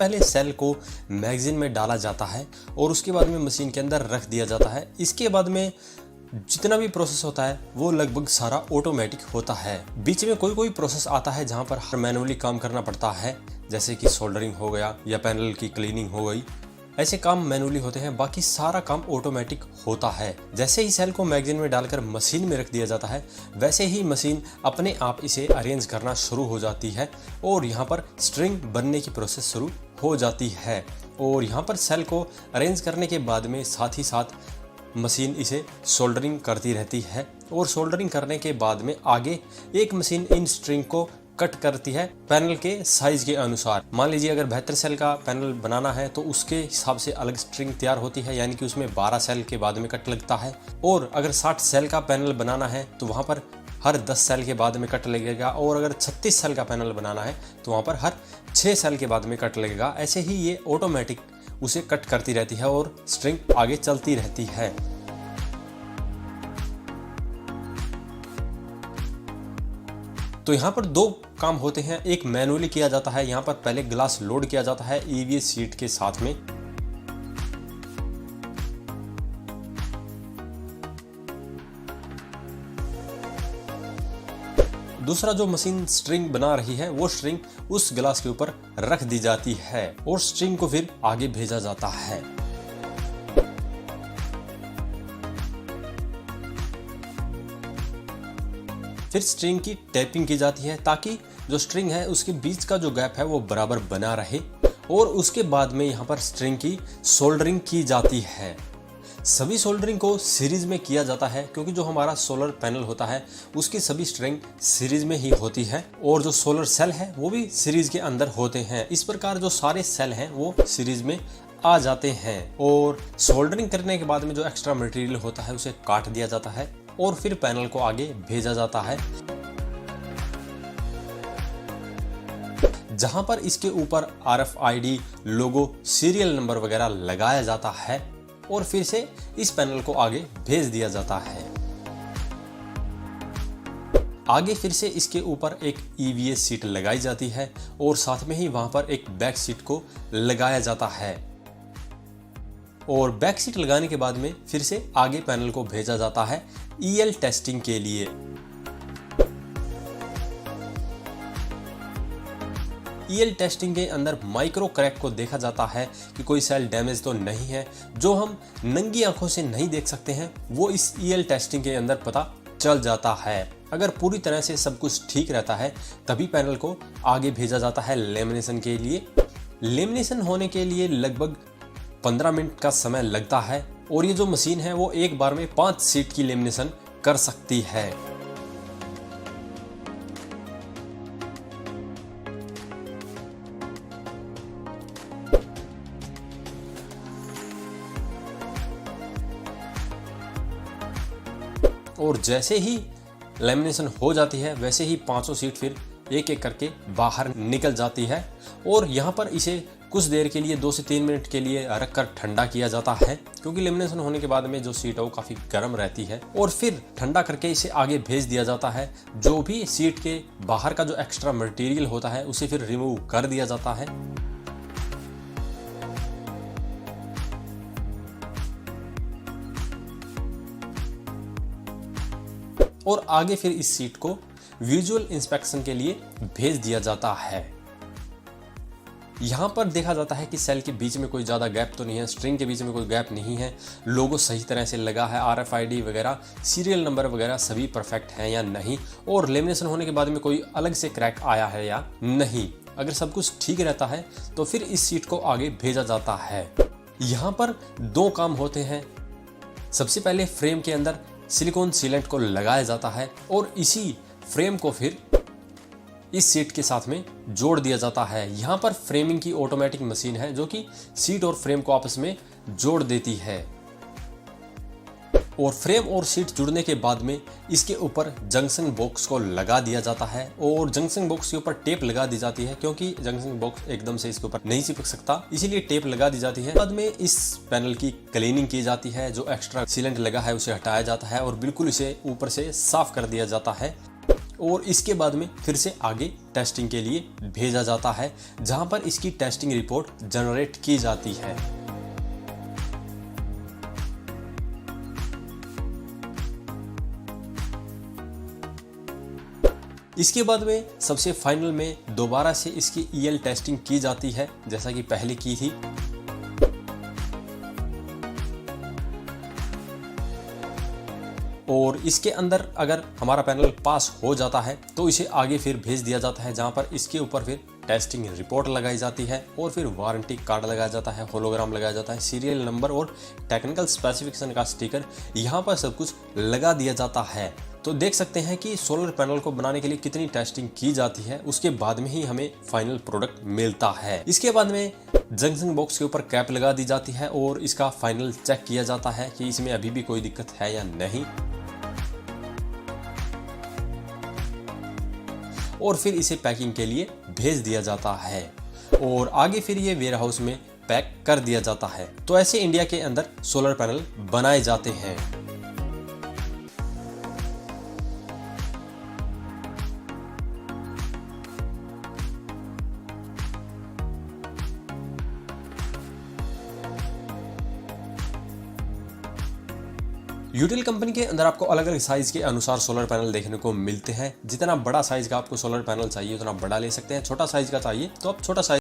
पहले सेल को मैगजीन में डाला जाता है और उसके बाद में मशीन के अंदर रख दिया जाता है। इसके बाद में जितना भी प्रोसेस होता है वो लगभग सारा ऑटोमेटिक होता है। बीच में कोई प्रोसेस आता है जहाँ पर मैनुअली काम करना पड़ता है, जैसे कि सोल्डरिंग हो गया या पैनल की क्लीनिंग हो गई। ऐसे काम मैनुअली होते हैं, बाकी सारा काम ऑटोमेटिक होता है। जैसे ही सेल को मैगजीन में डालकर मशीन में रख दिया जाता है, वैसे ही मशीन अपने आप इसे अरेंज करना शुरू हो जाती है और यहाँ पर स्ट्रिंग बनने की प्रोसेस शुरू हो जाती है। और यहाँ पर सेल को अरेंज करने के बाद में साथ ही साथ मशीन इसे सोल्डरिंग करती रहती है और सोल्डरिंग करने के बाद में आगे एक मशीन इन स्ट्रिंग को कट करती है पैनल के साइज के अनुसार। मान लीजिए अगर 72 सेल का पैनल बनाना है तो उसके हिसाब से अलग स्ट्रिंग तैयार होती है, यानी कि उसमें 12 सेल के बाद में कट लगता है। और अगर 60 सेल का पैनल बनाना है तो वहाँ पर हर 10 सेल के बाद में कट लगेगा, और अगर 36 सेल का पैनल बनाना है तो वहाँ पर हर 6 सेल के बाद में कट लगेगा। ऐसे ही ये ऑटोमेटिक उसे कट करती रहती है और स्ट्रिंग आगे चलती रहती है। तो यहाँ पर दो काम होते हैं, एक मैनुअली किया जाता है, यहाँ पर पहले ग्लास लोड किया जाता है ईवीएस शीट के साथ में। दूसरा जो मशीन स्ट्रिंग बना रही है वो स्ट्रिंग उस ग्लास के ऊपर रख दी जाती है और स्ट्रिंग को फिर आगे भेजा जाता है। फिर स्ट्रिंग की टैपिंग की जाती है ताकि जो स्ट्रिंग है उसके बीच का जो गैप है वो बराबर बना रहे, और उसके बाद में यहाँ पर स्ट्रिंग की सोल्डरिंग की जाती है। सभी सोल्डरिंग को सीरीज में किया जाता है क्योंकि जो हमारा सोलर पैनल होता है उसकी सभी स्ट्रिंग सीरीज में ही होती है और जो सोलर सेल है वो भी सीरीज के अंदर होते हैं। इस प्रकार जो सारे सेल हैं वो सीरीज में आ जाते हैं और सोल्डरिंग करने के बाद में जो एक्स्ट्रा मटेरियल होता है उसे काट दिया जाता है और फिर पैनल को आगे भेजा जाता है, जहां पर इसके ऊपर RFID लोगो, सीरियल नंबर वगैरह लगाया जाता है और फिर से इस पैनल को आगे भेज दिया जाता है। आगे फिर से इसके ऊपर एक EVA सीट लगाई जाती है और साथ में ही वहां पर एक बैक सीट को लगाया जाता है और बैक सीट लगाने के बाद में फिर से आगे पैनल को भेजा जाता है EL टेस्टिंग के लिए। EL टेस्टिंग के अंदर माइक्रो क्रैक को देखा जाता है कि कोई सेल डैमेज तो नहीं है, जो हम नंगी आंखों से नहीं देख सकते हैं वो इस EL टेस्टिंग के अंदर पता चल जाता है। अगर पूरी तरह से सब कुछ ठीक रहता है तभी पैनल को आगे भेजा जाता है लेमिनेशन के लिए। लेमिनेशन होने के लिए लगभग 15 मिनट का समय लगता है और ये जो मशीन है वो एक बार में 5 शीट की लेमिनेशन कर सकती है। और जैसे ही लेमिनेशन हो जाती है वैसे ही 500 शीट फिर एक एक करके बाहर निकल जाती है और यहाँ पर इसे कुछ देर के लिए 2 से 3 मिनट के लिए रखकर ठंडा किया जाता है क्योंकि लेमिनेशन होने के बाद में जो सीट है वो काफ़ी गर्म रहती है और फिर ठंडा करके इसे आगे भेज दिया जाता है। जो भी सीट के बाहर का जो एक्स्ट्रा मटेरियल होता है उसे फिर रिमूव कर दिया जाता है। और आगे फिर इस सीट को विजुअल इंस्पेक्शन के लिए भेज दिया जाता है। यहाँ पर देखा जाता है कि सेल के बीच में कोई ज़्यादा गैप तो नहीं है, स्ट्रिंग के बीच में कोई गैप नहीं है, लोगो सही तरह से लगा है, RFID वगैरह, सीरियल नंबर वगैरह सभी परफेक्ट हैं या नहीं, और लेमिनेशन होने के बाद में कोई अलग से क्रैक आया है या नहीं। अगर सब कुछ ठीक रहता है तो फिर इस सीट को आगे भेजा जाता है। यहाँ पर 2 काम होते हैं। सबसे पहले फ्रेम के अंदर सिलिकॉन सीलेंट को लगाया जाता है और इसी फ्रेम को फिर इस सीट के साथ में जोड़ दिया जाता है। यहाँ पर फ्रेमिंग की ऑटोमेटिक मशीन है जो कि सीट और फ्रेम को आपस में जोड़ देती है और फ्रेम और सीट जुड़ने के बाद में इसके ऊपर जंक्शन बॉक्स को लगा दिया जाता है और जंक्शन बॉक्स के ऊपर टेप लगा दी जाती है क्योंकि जंक्शन बॉक्स एकदम से इसके ऊपर नहीं चिपक सकता, इसीलिए टेप लगा दी जाती है। बाद में इस पैनल की क्लीनिंग की जाती है, जो एक्स्ट्रा सीलेंट लगा है उसे हटाया जाता है और बिल्कुल इसे ऊपर से साफ कर दिया जाता है और इसके बाद में फिर से आगे टेस्टिंग के लिए भेजा जाता है, जहां पर इसकी टेस्टिंग रिपोर्ट जनरेट की जाती है। इसके बाद में सबसे फाइनल में दोबारा से इसकी ईएल टेस्टिंग की जाती है, जैसा कि पहले की थी। और इसके अंदर अगर हमारा पैनल पास हो जाता है तो इसे आगे फिर भेज दिया जाता है, जहां पर इसके ऊपर फिर टेस्टिंग रिपोर्ट लगाई जाती है और फिर वारंटी कार्ड लगाया जाता है, होलोग्राम लगाया जाता है, सीरियल नंबर और टेक्निकल स्पेसिफिकेशन का स्टिकर यहाँ पर सब कुछ लगा दिया जाता है। तो देख सकते हैं कि सोलर पैनल को बनाने के लिए कितनी टेस्टिंग की जाती है, उसके बाद में ही हमें फाइनल प्रोडक्ट मिलता है। इसके बाद में जंक्शन बॉक्स के ऊपर कैप लगा दी जाती है और इसका फाइनल चेक किया जाता है कि इसमें अभी भी कोई दिक्कत है या नहीं, और फिर इसे पैकिंग के लिए भेज दिया जाता है और आगे फिर ये वेयर हाउस में पैक कर दिया जाता है। तो ऐसे इंडिया के अंदर सोलर पैनल बनाए जाते हैं। यूटिल कंपनी के अंदर आपको अलग अलग साइज के अनुसार सोलर पैनल देखने को मिलते हैं। जितना बड़ा साइज का आपको सोलर पैनल चाहिए उतना बड़ा ले सकते हैं, छोटा साइज का चाहिए तो आप छोटा साइज